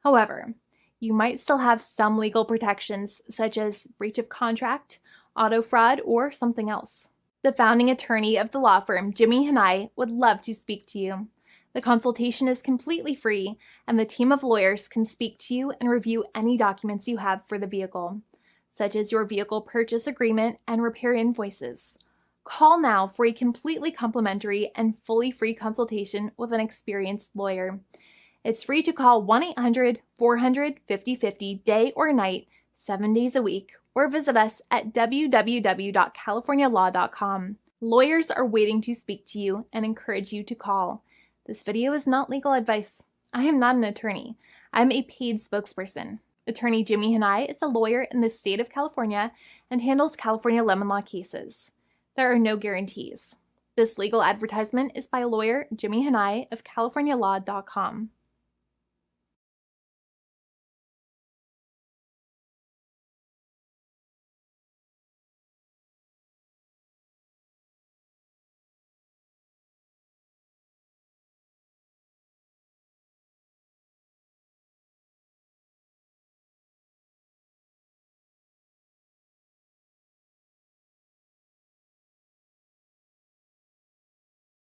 However, you might still have some legal protections such as breach of contract, auto fraud, or something else. The founding attorney of the law firm, Jimmy and I, would love to speak to you. The consultation is completely free, and the team of lawyers can speak to you and review any documents you have for the vehicle, such as your vehicle purchase agreement and repair invoices. Call now for a completely complimentary and fully free consultation with an experienced lawyer. It's free to call 1-800-400-5050 day or night, 7 days a week, or visit us at www.californialaw.com. Lawyers are waiting to speak to you and encourage you to call. This video is not legal advice. I am not an attorney. I'm a paid spokesperson. Attorney Jimmy Hanai is a lawyer in the state of California and handles California lemon law cases. There are no guarantees. This legal advertisement is by lawyer Jimmy Hanai of CaliforniaLaw.com.